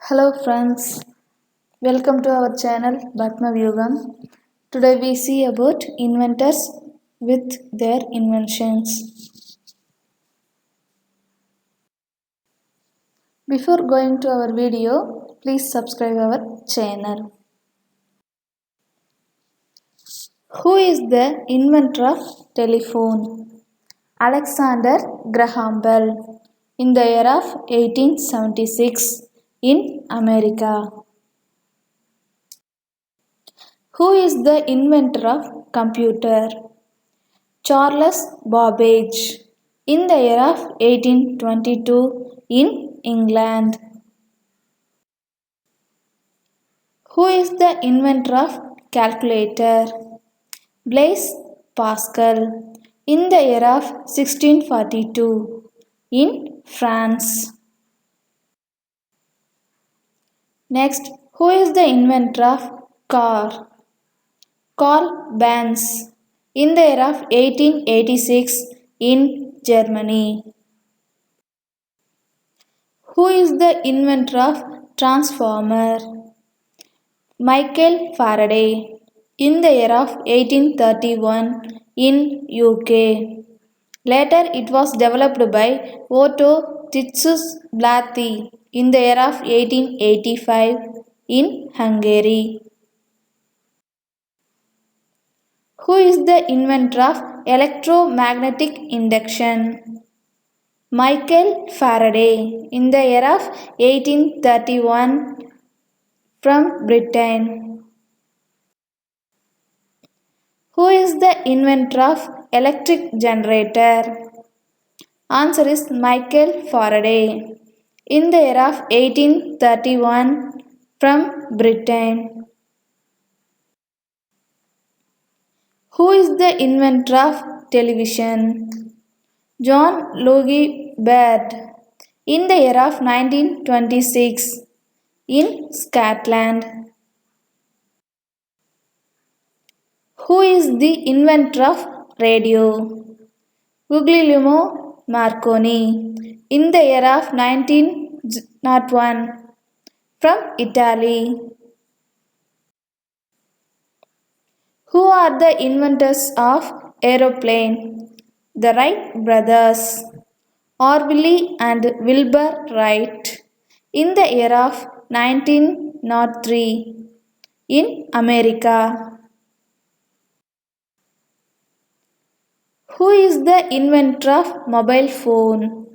Hello friends, welcome to our channel Batma Vyugam. Today we see about inventors with their inventions. Before going to our video, please subscribe our channel. Who is the inventor of telephone? Alexander Graham Bell in the year of 1876 in America. Who is the inventor of computer? Charles Babbage in the year of 1822 in England. Who is the inventor of calculator? Blaise Pascal in the year of 1642 in France. Next, who is the inventor of car? Karl Benz in the year of 1886 in Germany. Who is the inventor of transformer? Michael Faraday in the year of 1831 in UK. Later it was developed by Otto Titus Blathy in the year of 1885 in Hungary. Who is the inventor of electromagnetic induction? Michael Faraday in the year of 1831 from Britain. Who is the inventor of electric generator? Answer is Michael Faraday in the year of 1831 from Britain. Who is the inventor of television? John Logie Baird in the year of 1926 in Scotland. Who is the inventor of radio? Guglielmo Marconi in the year of 1901 from Italy. Who are the inventors of aeroplane? The Wright brothers, Orville and Wilbur Wright in the year of 1903 in America. Who is the inventor of mobile phone?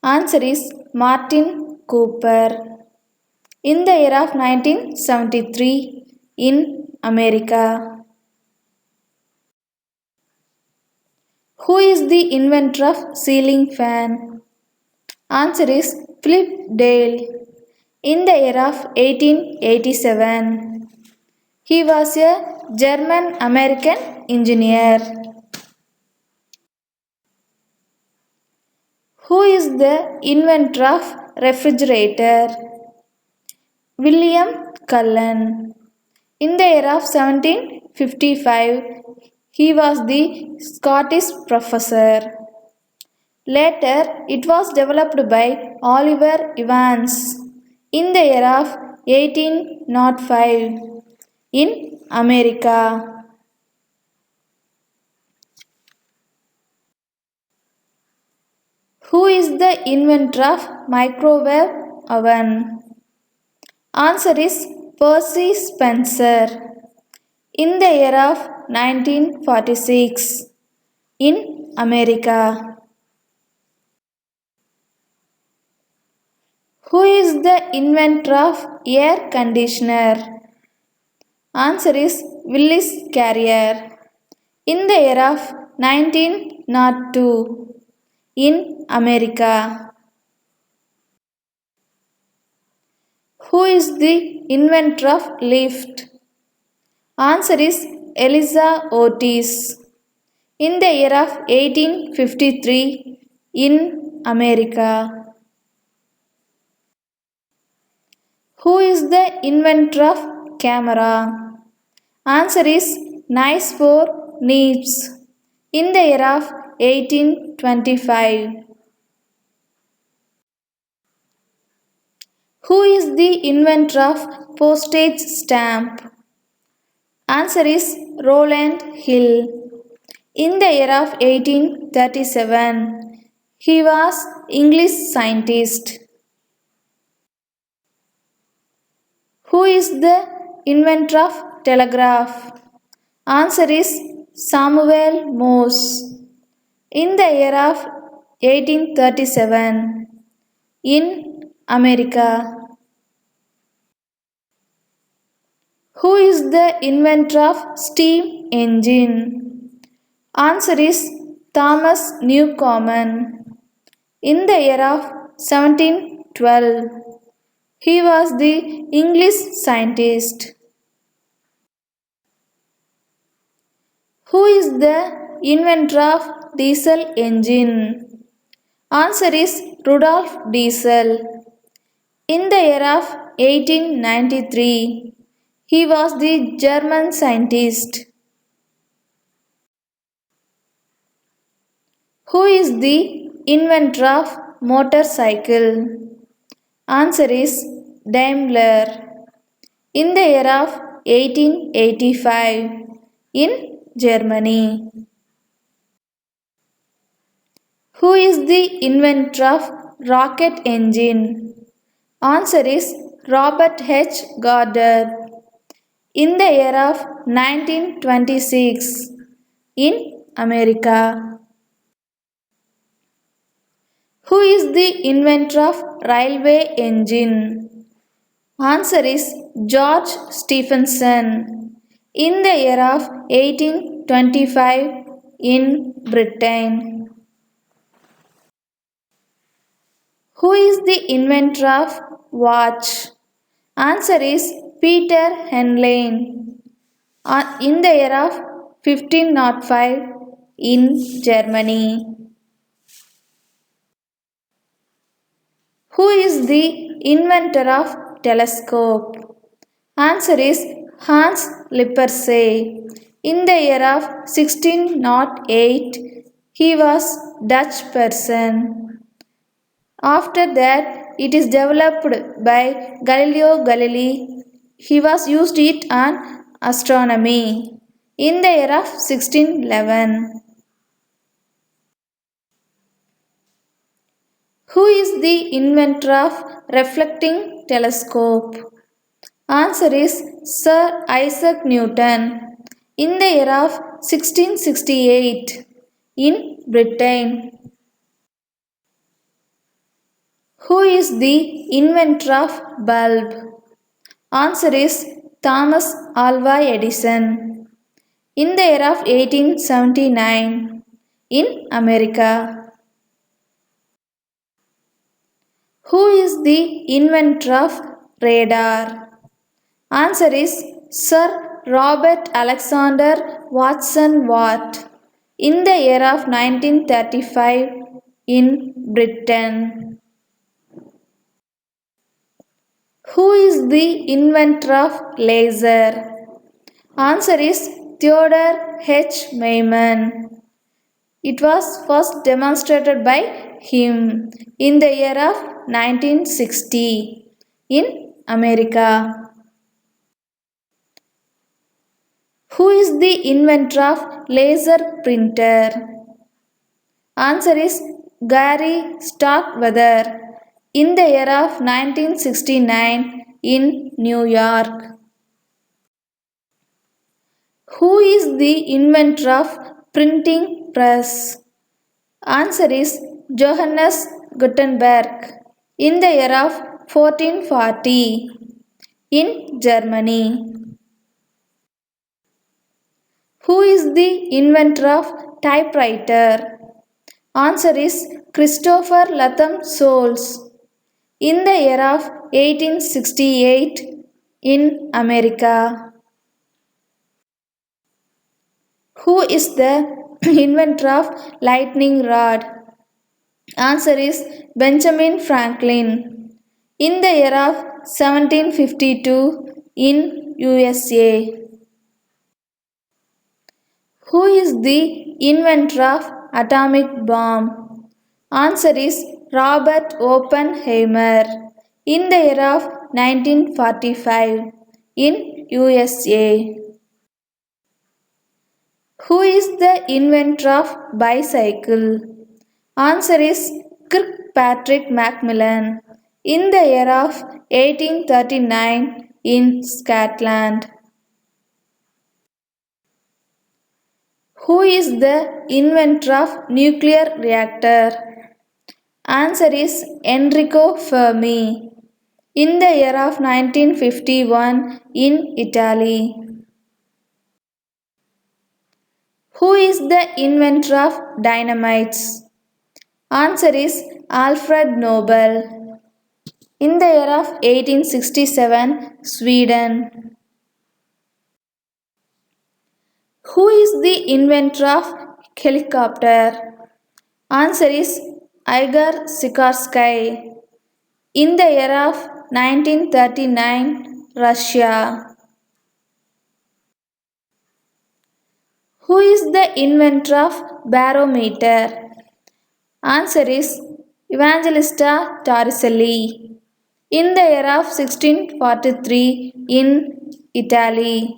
Answer is Martin Cooper in the year of 1973 in America. Who is the inventor of ceiling fan? Answer is Philip Dale in the year of 1887. He was a German American engineer. Who is the inventor of refrigerator? William Cullen in the year of 1755. He was the Scottish professor. Later, it was developed by Oliver Evans in the year of 1805 in America. Who is the inventor of microwave oven? Answer is Percy Spencer in the year of 1946 in America. Who is the inventor of air conditioner? Answer is Willis Carrier in the year of 1902 in America. Who is the inventor of lift? Answer is Eliza Otis in the year of 1853 in America. Who is the inventor of camera? Answer is Niels Bohr Neeps in the year of 1825. Who is is the inventor of postage stamp? Answer is Rowland Hill. In the year of 1837, he was English scientist. Who is the inventor of telegraph? Answer is Samuel Morse. In the year of 1837, in America. Who is the inventor of steam engine? Answer is Thomas Newcomen. In the year of 1712, he was the English scientist. Who is the inventor of diesel engine? Answer is Rudolf Diesel. In the year of 1893, he was the German scientist. Who is the inventor of motorcycle? Answer is Daimler. In the year of 1885, in Germany. Who is the inventor of rocket engine? Answer is Robert H. Goddard. In the year of 1926, in America. Who is the inventor of railway engine? Answer is George Stephenson. In the year of 1825, in Britain. Who is the inventor of watch? Answer is Peter Henlein. In the year of 1505, in Germany. Who is the inventor of telescope? Answer is Hans Lippershey. In the year of 1608, he was Dutch person. After that, it is developed by Galileo Galilei. He was used it on astronomy. In the year of 1611. Who is the inventor of reflecting telescope? Answer is Sir Isaac Newton. In the year of 1668, in Britain. Who is the inventor of bulb? Answer is Thomas Alva Edison. In the year of 1879, in America. Who is the inventor of radar? Answer is Sir Robert Alexander Watson Watt. In the year of 1935, in Britain. Who is the inventor of laser? Answer is Theodore H. Maiman. It was first demonstrated by him in the year of 1960 in America. Who is the inventor of laser printer? Answer is Gary Starkweather. In the year of 1969 in New York. Who is the inventor of printing press? Answer is Johannes Gutenberg. In the year of 1440 in Germany. Who is the inventor of typewriter? Answer is Christopher Latham Soles. In the year of 1868 in America. Who is the inventor of lightning rod? Answer is Benjamin Franklin. In the year of 1752 in USA. Who is the inventor of atomic bomb? Answer is Robert Oppenheimer. in the year of 1945 in USA? Who is the inventor of bicycle? Answer is Kirkpatrick Macmillan in the year of 1839 in Scotland. Who is the inventor of nuclear reactor? Answer is Enrico Fermi in the year of 1951 in Italy. Who is the inventor of dynamites? Answer is Alfred Nobel in the year of 1867 Sweden. Who is the inventor of helicopter? Answer is Igor Sikorsky in the year of 1939 Russia. Who is the inventor of barometer? Answer is Evangelista Torricelli in the year of 1643 in Italy.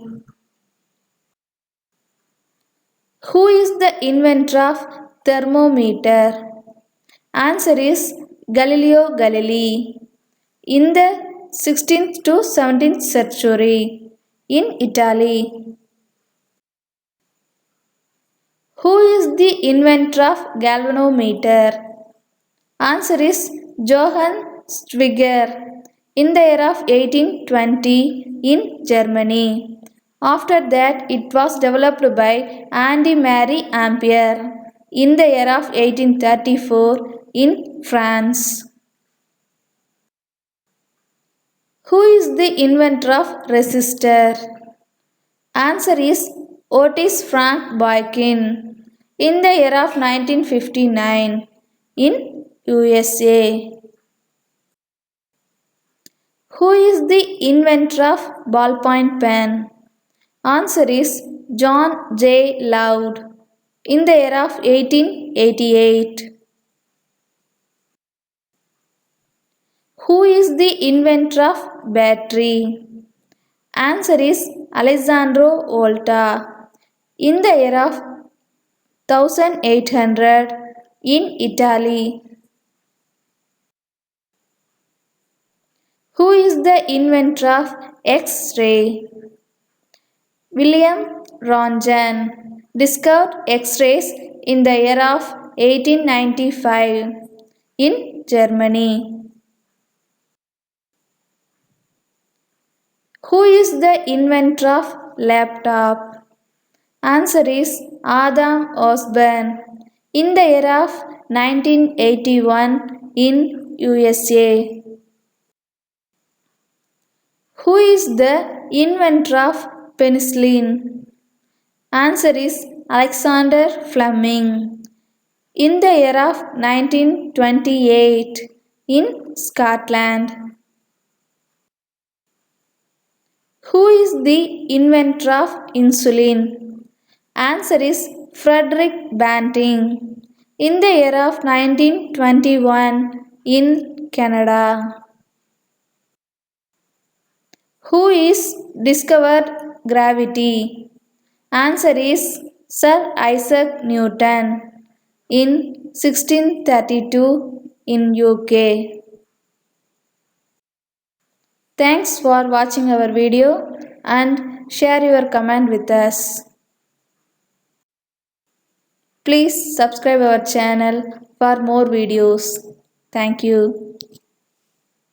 Who is the inventor of thermometer? Answer is Galileo Galilei in the 16th to 17th century in Italy. Who is the inventor of galvanometer? Answer is Johann Schwinger in the year of 1820 in Germany. After that, it was developed by Anne-Marie Ampère in the year of 1834 in France. Who is the inventor of resistor? Answer is Otis Frank Boykin in the year of 1959 in USA. Who is the inventor of ballpoint pen? Answer is John J. Loud in the year of 1888. Who is the inventor of battery? Answer is Alessandro Volta in the year of 1800 in Italy. Who is the inventor of X-ray? William Röntgen discovered X-rays in the year of 1895 in Germany. Who is the inventor of laptop? Answer is Adam Osborne in the year of 1981 in USA. Who is the inventor of penicillin? Answer is Alexander Fleming in the year of 1928 in Scotland. Who is the inventor of insulin? Answer is Frederick Banting in the year of 1921 in Canada. Who is discovered gravity? Answer is Sir Isaac Newton in 1632 in UK. Thanks for watching our video and share your comment with us. Please subscribe our channel for more videos. Thank you.